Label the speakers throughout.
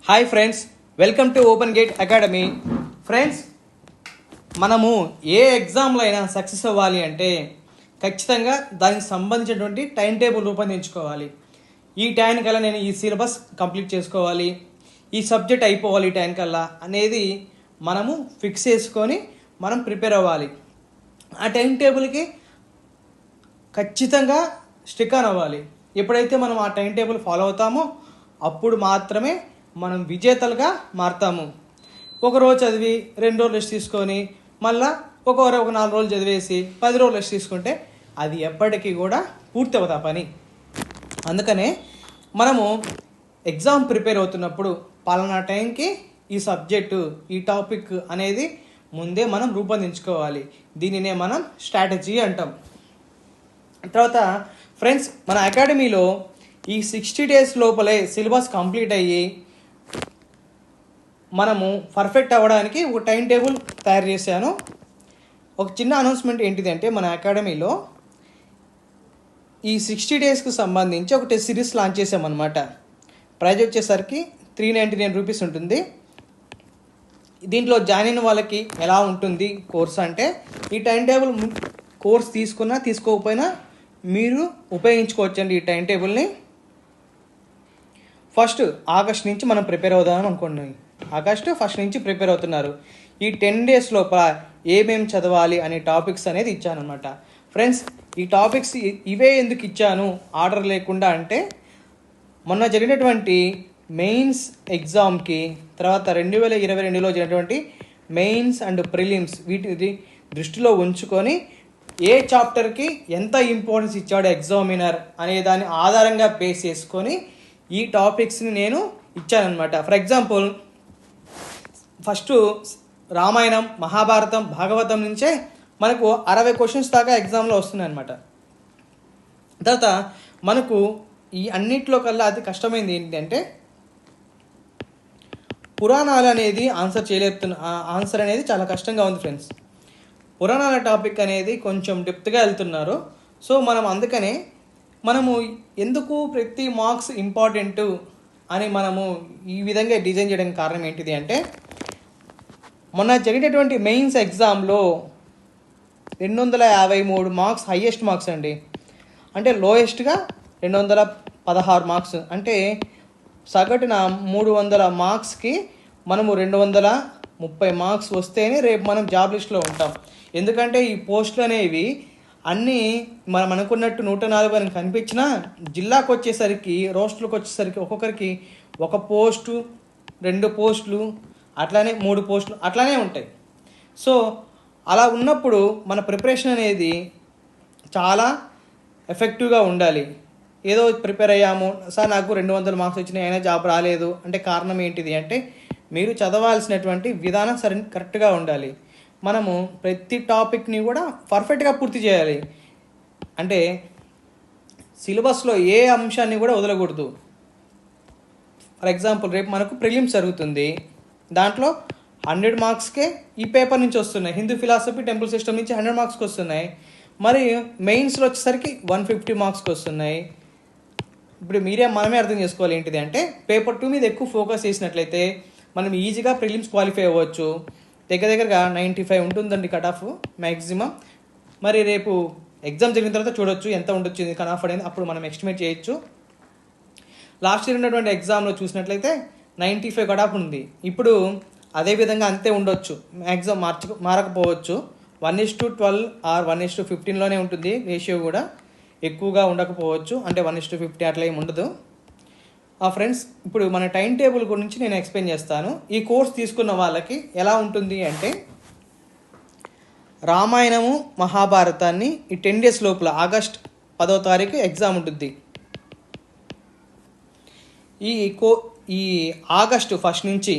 Speaker 1: Hi friends, welcome to open gate academy. Friends, మనము ఏ ఎగ్జామ్లో అయినా సక్సెస్ అవ్వాలి అంటే ఖచ్చితంగా దానికి సంబంధించినటువంటి టైం టేబుల్ రూపొందించుకోవాలి. ఈ టైం కల్లా నేను ఈ సిలబస్ కంప్లీట్ చేసుకోవాలి, ఈ సబ్జెక్ట్ అయిపోవాలి ఈ టైం కల్లా అనేది మనము ఫిక్స్ చేసుకొని మనం ప్రిపేర్ అవ్వాలి. ఆ టైం టేబుల్కి ఖచ్చితంగా స్టిక్ ఆన్ అవ్వాలి. ఎప్పుడైతే మనం ఆ టైం టేబుల్ ఫాలో అవుతామో అప్పుడు మాత్రమే మనం విజేతలుగా మారుతాము. ఒక రోజు చదివి 2 రోజులు రెస్ట్ తీసుకొని మళ్ళీ ఒక 4 రోజులు చదివేసి 10 రోజులు రెస్ట్ తీసుకుంటే అది ఎప్పటికీ కూడా పూర్తి అవుతా పని. అందుకనే మనము ఎగ్జామ్ ప్రిపేర్ అవుతున్నప్పుడు పలానా టైంకి ఈ సబ్జెక్టు ఈ టాపిక్ అనేది ముందే మనం రూపొందించుకోవాలి. దీనినే మనం స్ట్రాటజీ అంటాం. తర్వాత ఫ్రెండ్స్, మన అకాడమీలో ఈ 60 days లోపలే సిలబస్ కంప్లీట్ అయ్యి మనము పర్ఫెక్ట్ అవ్వడానికి ఒక టైం టేబుల్ తయారు చేశాను. ఒక చిన్న అనౌన్స్మెంట్ ఏంటిది అంటే, మన అకాడమీలో ఈ 60 daysకు సంబంధించి ఒక టెస్ట్ సిరీస్ లాంచ్ చేసామన్నమాట. ప్రైజ్ వచ్చేసరికి 399 రూపీస్ ఉంటుంది. దీంట్లో జాయిన్ అయిన వాళ్ళకి ఎలా ఉంటుంది కోర్స్ అంటే, ఈ టైం టేబుల్ కోర్స్ తీసుకున్నా తీసుకోకపోయినా మీరు ఉపయోగించుకోవచ్చండి. ఈ టైం టేబుల్ని ఫస్ట్ ఆగస్ట్ నుంచి మనం ప్రిపేర్ అవుదామని అనుకున్నాం. ఆగస్టు 1 నుంచి ప్రిపేర్ అవుతున్నారు. ఈ 10 days లోపల ఏమేమి చదవాలి అనే టాపిక్స్ అనేది ఇచ్చాను అనమాట. ఫ్రెండ్స్, ఈ టాపిక్స్ ఇవే ఎందుకు ఇచ్చాను ఆర్డర్ లేకుండా అంటే, మొన్న జరిగినటువంటి మెయిన్స్ ఎగ్జామ్కి, తర్వాత 2022లో జరిగినటువంటి మెయిన్స్ అండ్ ప్రిలిమ్స్, వీటిని దృష్టిలో ఉంచుకొని ఏ చాప్టర్కి ఎంత ఇంపార్టెన్స్ ఇచ్చాడు ఎగ్జామినర్ అనే దాన్ని ఆధారంగా బేస్ చేసుకొని ఈ టాపిక్స్ని నేను ఇచ్చానమాట. For example, first Ramayanam, Mahabharatam, Bhagavatam నుంచే మనకు 60 క్వశ్చన్స్ దాకా ఎగ్జామ్లో వస్తున్నాయి అన్నమాట. తర్వాత మనకు ఈ అన్నిట్లో కల్లా అతి కష్టమైంది ఏంటంటే, పురాణాలు అనేది ఆన్సర్ అనేది చాలా కష్టంగా ఉంది ఫ్రెండ్స్. పురాణాల టాపిక్ అనేది కొంచెం డెప్త్గా వెళ్తున్నారు. సో అందుకనే మనము ఎందుకు ప్రతి మార్క్స్ ఇంపార్టెంట్ అని మనము ఈ విధంగా డిజైన్ చేయడానికి కారణం ఏంటిది అంటే, మొన్న జరిగినటువంటి మెయిన్స్ ఎగ్జామ్లో 253 మార్క్స్ హయ్యెస్ట్ మార్క్స్ అండి. అంటే లోయెస్ట్గా 216 మార్క్స్. అంటే సగటున 300 మార్క్స్కి మనము 230 మార్క్స్ వస్తేనే రేపు మనం జాబ్ లిస్ట్లో ఉంటాం. ఎందుకంటే ఈ పోస్టులు అనేవి అన్నీ మనం అనుకున్నట్టు 104 అని కనిపించినా జిల్లాకు వచ్చేసరికి, రోస్టర్లకు వచ్చేసరికి ఒక్కొక్కరికి 1 పోస్టు, 2 పోస్టులు, అట్లానే 3 పోస్టులు అట్లానే ఉంటాయి. సో అలా ఉన్నప్పుడు మన ప్రిపరేషన్ అనేది చాలా ఎఫెక్టివ్గా ఉండాలి. ఏదో ప్రిపేర్ అయ్యాము, సార్ నాకు 200 మార్క్స్ వచ్చినాయి అయినా జాబ్ రాలేదు అంటే కారణం ఏంటిది అంటే, మీరు చదవాల్సినటువంటి విధానం కరెక్ట్గా ఉండాలి. మనము ప్రతి టాపిక్ని కూడా పర్ఫెక్ట్గా పూర్తి చేయాలి. అంటే సిలబస్లో ఏ అంశాన్ని కూడా వదలకూడదు. ఫర్ ఎగ్జాంపుల్, రేపు మనకు ప్రిలిమ్స్ జరుగుతుంది. దాంట్లో 100 మార్క్స్కే ఈ పేపర్ నుంచి వస్తున్నాయి. హిందూ ఫిలాసఫీ, టెంపుల్ సిస్టమ్ నుంచి 100 మార్క్స్కి వస్తున్నాయి. మరి మెయిన్స్లో వచ్చేసరికి 150 మార్క్స్కి వస్తున్నాయి. ఇప్పుడు మనమే అర్థం చేసుకోవాలి ఏంటిది అంటే, పేపర్ 2 మీద ఎక్కువ ఫోకస్ చేసినట్లయితే మనం ఈజీగా ప్రిలిమ్స్ క్వాలిఫై అవ్వచ్చు. దగ్గరగా 95 ఉంటుందండి కట్ ఆఫ్ మ్యాక్సిమం. మరి రేపు ఎగ్జామ్ జరిగిన తర్వాత చూడొచ్చు ఎంత ఉండొచ్చు కట్ ఆఫ్ అనేది, అప్పుడు మనం ఎస్టిమేట్ చేయొచ్చు. లాస్ట్ ఇయర్ ఉన్నటువంటి ఎగ్జామ్లో చూసినట్లయితే 95 కట్ ఆఫ్ ఉంది. ఇప్పుడు అదేవిధంగా అంతే ఉండొచ్చు, మ్యాక్సిమం మారకపోవచ్చు. 1:12 ఆర్ 1:15లోనే ఉంటుంది రేషియో, కూడా ఎక్కువగా ఉండకపోవచ్చు. అంటే 1:50 అట్లా ఏమి ఉండదు. ఫ్రెండ్స్, ఇప్పుడు మన టైం టేబుల్ గురించి నేను ఎక్స్ప్లెయిన్ చేస్తాను. ఈ కోర్స్ తీసుకున్న వాళ్ళకి ఎలా ఉంటుంది అంటే, రామాయణము, మహాభారతాన్ని ఈ 10 days లోపల ఆగస్ట్ 10వ తారీఖు ఎగ్జామ్ ఉంటుంది. ఈ ఆగస్టు 1 నుంచి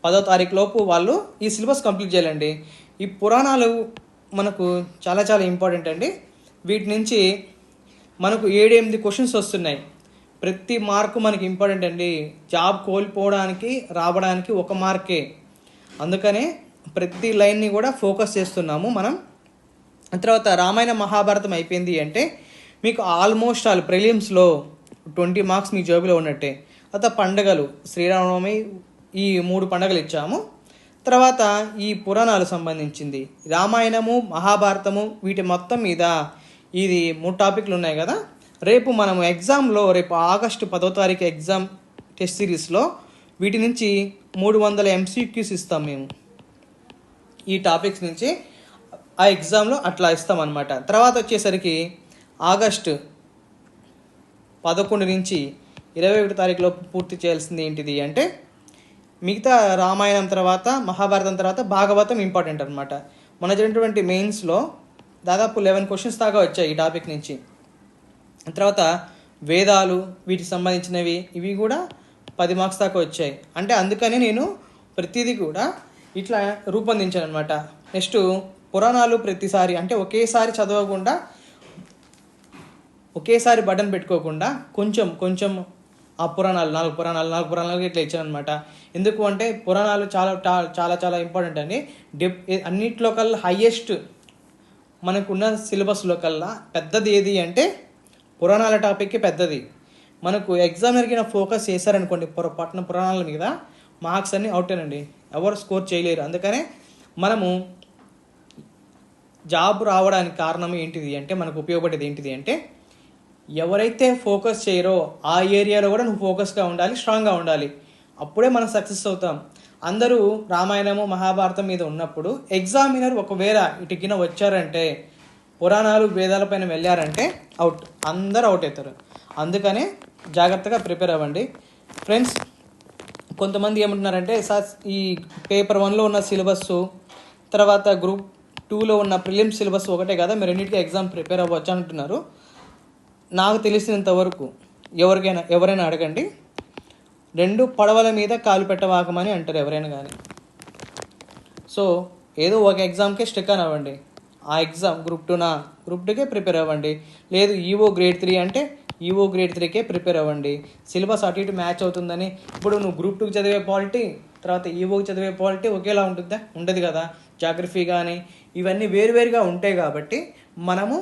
Speaker 1: 10వ తారీఖు లోపు వాళ్ళు ఈ సిలబస్ కంప్లీట్ చేయాలండి. ఈ పురాణాలు మనకు చాలా చాలా ఇంపార్టెంట్ అండి. వీటి నుంచి మనకు 7-8 క్వశ్చన్స్ వస్తున్నాయి. ప్రతి మార్కు మనకి ఇంపార్టెంట్ అండి. జాబ్ కోల్పోవడానికి రావడానికి 1 మార్కే. అందుకనే ప్రతి లైన్ని కూడా ఫోకస్ చేస్తున్నాము మనం. తర్వాత రామాయణ మహాభారతం అయిపోయింది అంటే మీకు ఆల్మోస్ట్ ప్రిలిమ్స్లో 20 మార్క్స్ మీ జాబ్లో ఉన్నట్టే. తర్వాత పండుగలు శ్రీరామనవమి, ఈ 3 పండుగలు ఇచ్చాము. తర్వాత ఈ పురాణాలు సంబంధించింది రామాయణము, మహాభారతము, వీటి మొత్తం మీద ఇది 3 టాపిక్లు ఉన్నాయి కదా. రేపు మనం ఎగ్జామ్లో రేపు ఆగస్టు 10వ తారీఖు ఎగ్జామ్ టెస్ట్ సిరీస్లో వీటి నుంచి 300 MCQs ఇస్తాం మేము. ఈ టాపిక్స్ నుంచి ఆ ఎగ్జామ్లో అట్లా ఇస్తామన్నమాట. తర్వాత వచ్చేసరికి ఆగస్టు 11 నుంచి 21 తారీఖులో పూర్తి చేయాల్సింది ఏంటిది అంటే మిగతా రామాయణం తర్వాత, మహాభారతం తర్వాత భాగవతం ఇంపార్టెంట్ అనమాట. మన జరిగినటువంటి మెయిన్స్లో దాదాపు 11 క్వశ్చన్స్ దాకా వచ్చాయి ఈ టాపిక్ నుంచి. తర్వాత వేదాలు, వీటికి సంబంధించినవి ఇవి కూడా 10 మార్క్స్ దాకా వచ్చాయి. అంటే అందుకని నేను ప్రతిదీ కూడా ఇట్లా రూపొందించాను అనమాట. నెక్స్ట్ పురాణాలు ప్రతిసారి అంటే ఒకేసారి చదవకుండా, ఒకేసారి బటన్ పెట్టుకోకుండా కొంచెం కొంచెం ఆ పురాణాలు 4 పురాణాలు ఇట్లా ఇచ్చాను అనమాట. ఎందుకు అంటే పురాణాలు చాలా చాలా చాలా ఇంపార్టెంట్ అండి. అన్నిట్లో కల్లా హయ్యెస్ట్ మనకున్న సిలబస్లో కల్లా పెద్దది ఏది అంటే పురాణాల టాపిక్కి పెద్దది. మనకు ఎగ్జామ్ జరిగిన ఫోకస్ చేశారనుకోండి పొరపాటున పురాణాల మీద, మార్క్స్ అన్నీ అవుటేనండి, ఎవరు స్కోర్ చేయలేరు. అందుకనే మనము జాబ్ రావడానికి కారణం ఏంటిది అంటే, మనకు ఉపయోగపడేది ఏంటిది అంటే, ఎవరైతే ఫోకస్ చేయరో ఆ ఏరియాలో కూడా నువ్వు ఫోకస్గా ఉండాలి, స్ట్రాంగ్గా ఉండాలి. అప్పుడే మనం సక్సెస్ అవుతాం. అందరూ రామాయణము, మహాభారతం మీద ఉన్నప్పుడు ఎగ్జామినర్ ఒకవేళ ఇటుకిన వచ్చారంటే, పురాణాలు, వేదాలపైన వెళ్ళారంటే అవుట్, అందరూ అవుట్ అవుతారు. అందుకనే జాగ్రత్తగా ప్రిపేర్ అవ్వండి ఫ్రెండ్స్. కొంతమంది ఏమంటున్నారంటే, సార్ ఈ పేపర్ 1లో ఉన్న సిలబస్, తర్వాత గ్రూప్ 2లో ఉన్న ప్రిలిమ్స్ సిలబస్ ఒకటే కదా, మీరు రెండింటికి ఎగ్జామ్ ప్రిపేర్ అవ్వచ్చు అంటున్నారు. నాకు తెలిసినంత వరకు ఎవరైనా అడగండి, 2 పడవల మీద కాలు పెట్టవాకమని అంటారు ఎవరైనా కానీ. సో ఏదో ఒక ఎగ్జామ్కే స్టిక్ అని అవ్వండి. ఆ ఎగ్జామ్ గ్రూప్ 2కే ప్రిపేర్ అవ్వండి. లేదు ఈవో గ్రేడ్ 3 అంటే ఈవో గ్రేడ్ 3కే ప్రిపేర్ అవ్వండి. సిలబస్ అటు ఇటు మ్యాచ్ అవుతుందని ఇప్పుడు నువ్వు గ్రూప్ 2కి చదివే పాలిటీ, తర్వాత ఈవోకి చదివే పాలిటీ ఒకేలా ఉంటుందా? ఉండదు కదా. జాగ్రఫీ కానీ ఇవన్నీ వేరువేరుగా ఉంటాయి. కాబట్టి మనము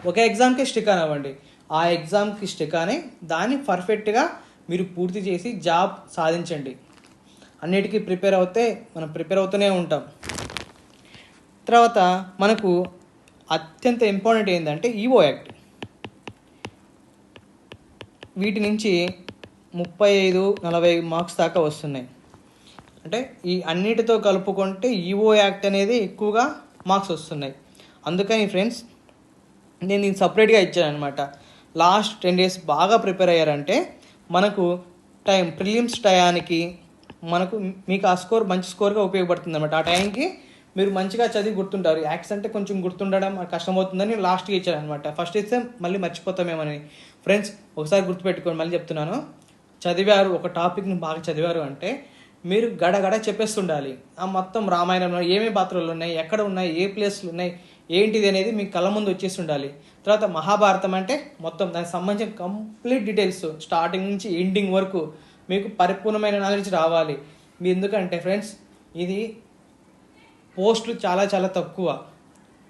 Speaker 1: ఒక ఎగ్జామ్కి స్టిక్ అని అవ్వండి. ఆ ఎగ్జామ్కి స్టిక్ అని దాన్ని పర్ఫెక్ట్గా మీరు పూర్తి చేసి జాబ్ సాధించండి. అన్నిటికీ ప్రిపేర్ మనం ప్రిపేర్ అవుతూనే ఉంటాం. తర్వాత మనకు అత్యంత ఇంపార్టెంట్ ఏంటంటే ఈవో యాక్ట్. వీటి నుంచి 35-40 మార్క్స్ దాకా వస్తున్నాయి. అంటే ఈ అన్నిటితో కలుపుకుంటే ఈవో యాక్ట్ అనేది ఎక్కువగా మార్క్స్ వస్తున్నాయి. అందుకని ఫ్రెండ్స్ నేను దీన్ని సపరేట్గా ఇచ్చాను అనమాట. లాస్ట్ 10 days బాగా ప్రిపేర్ అయ్యారంటే మనకు ప్రిలిమ్స్ టయానికి మీకు ఆ స్కోర్ మంచి స్కోర్గా ఉపయోగపడుతుంది అనమాట. ఆ టైంకి మీరు మంచిగా చదివి గుర్తుంటారు. యాక్ట్స్ అంటే కొంచెం గుర్తుండడం కష్టమవుతుందని లాస్ట్గా ఇచ్చాను అనమాట. ఫస్ట్ ఇస్తే మళ్ళీ మర్చిపోతామేమని. ఫ్రెండ్స్ ఒకసారి గుర్తుపెట్టుకోండి, మళ్ళీ చెప్తున్నాను. చదివారు, ఒక టాపిక్ని బాగా చదివారు అంటే మీరు గడగడ చెప్పేస్తుండాలి. ఆ మొత్తం రామాయణంలో ఏమేమి పాత్రలు ఉన్నాయి, ఎక్కడ ఉన్నాయి, ఏ ప్లేస్లు ఉన్నాయి, ఏంటిది అనేది మీ కళ్ళ ముందు వచ్చేసి ఉండాలి. తర్వాత మహాభారతం అంటే మొత్తం దానికి సంబంధించిన కంప్లీట్ డీటెయిల్స్ స్టార్టింగ్ నుంచి ఎండింగ్ వరకు మీకు పరిపూర్ణమైన నాలెడ్జ్ రావాలి. మీ ఎందుకంటే ఫ్రెండ్స్ ఇది పోస్టులు చాలా చాలా తక్కువ,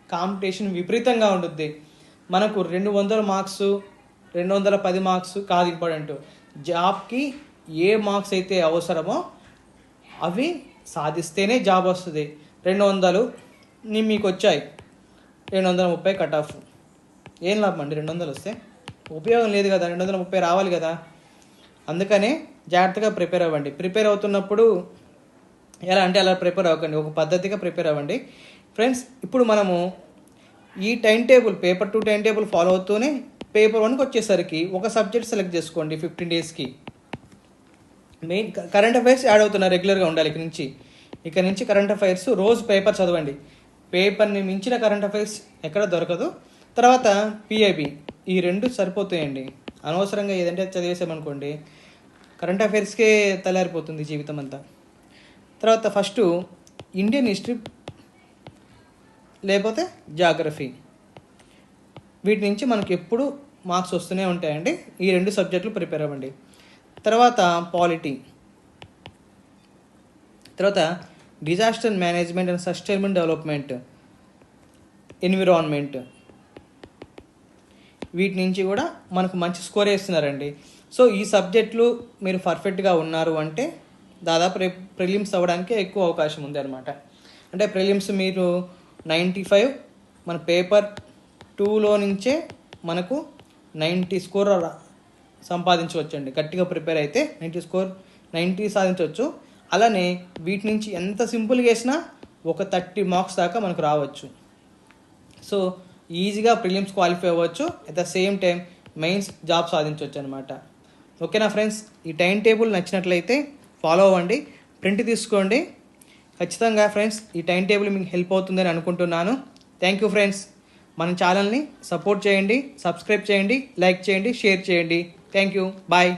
Speaker 1: కాంపిటీషన్ విపరీతంగా ఉంటుంది. మనకు 200 మార్క్స్ 210 మార్క్స్ కాదు ఇంపార్టెంట్. జాబ్కి ఏ మార్క్స్ అయితే అవసరమో అవి సాధిస్తేనే జాబ్ వస్తుంది. 200 మీకు వచ్చాయి, 230 కట్ ఆఫ్, ఏం లాభం అండి? 200 వస్తే ఉపయోగం లేదు కదా, 230 రావాలి కదా. అందుకనే జాగ్రత్తగా ప్రిపేర్ అవ్వండి. ప్రిపేర్ అవుతున్నప్పుడు ఎలా అంటే అలా ప్రిపేర్ అవ్వకండి, ఒక పద్ధతిగా ప్రిపేర్ అవ్వండి ఫ్రెండ్స్. ఇప్పుడు మనము ఈ పేపర్ 2 టైం టేబుల్ ఫాలో అవుతూనే పేపర్ 1కి వచ్చేసరికి ఒక సబ్జెక్ట్ సెలెక్ట్ చేసుకోండి. 15 daysకి మెయిన్ కరెంట్ అఫైర్స్ యాడ్ అవుతున్నారు, రెగ్యులర్గా ఉండాలి. ఇక నుంచి కరెంట్ అఫైర్స్ రోజు పేపర్ చదవండి. పేపర్ని మించిన కరెంట్ అఫైర్స్ ఎక్కడ దొరకదు. తర్వాత పిఐబి, ఈ 2 సరిపోతాయండి. అనవసరంగా ఏదంటే చదివేసామనుకోండి కరెంట్ అఫైర్స్కే తయారిపోతుంది జీవితం అంతా. తర్వాత ఫస్ట్ ఇండియన్ హిస్టరీ లేకపోతే జాగ్రఫీ, వీటి నుంచి మనకి ఎప్పుడు మార్క్స్ వస్తూనే ఉంటాయండి. ఈ 2 సబ్జెక్టులు ప్రిపేర్ అవ్వండి. తర్వాత పాలిటీ, తర్వాత disaster management and sustainable development, environment, వీటి నుంచి కూడా మనకు మంచి స్కోర్ వేస్తున్నారండి. సో ఈ సబ్జెక్టులు మీరు పర్ఫెక్ట్గా ఉన్నారు అంటే దాదాపు రేపు ప్రిలిమ్స్ అవ్వడానికి ఎక్కువ అవకాశం ఉంది అనమాట. అంటే ప్రిలిమ్స్ మీరు 95 మన పేపర్ 2లో నుంచే మనకు 90 స్కోర్ సంపాదించవచ్చండి. గట్టిగా ప్రిపేర్ అయితే 90 సాధించవచ్చు. అలానే వీటి నుంచి ఎంత సింపుల్గా వేసినా ఒక 30 మార్క్స్ దాకా మనకు రావచ్చు. సో ఈజీగా ప్రిలిమ్స్ క్వాలిఫై అవ్వచ్చు, at the same time mains job సాధించవచ్చు అనమాట. ఓకేనా ఫ్రెండ్స్, ఈ టైం టేబుల్ నచ్చినట్లయితే ఫాలో అవ్వండి, ప్రింట్ తీసుకోండి. ఖచ్చితంగా ఫ్రెండ్స్ ఈ టైం టేబుల్ మీకు హెల్ప్ అవుతుందని అనుకుంటున్నాను. Thank you friends. మన ఛానల్ని సపోర్ట్ చేయండి, సబ్స్క్రైబ్ చేయండి, లైక్ చేయండి, షేర్ చేయండి. Thank you, bye.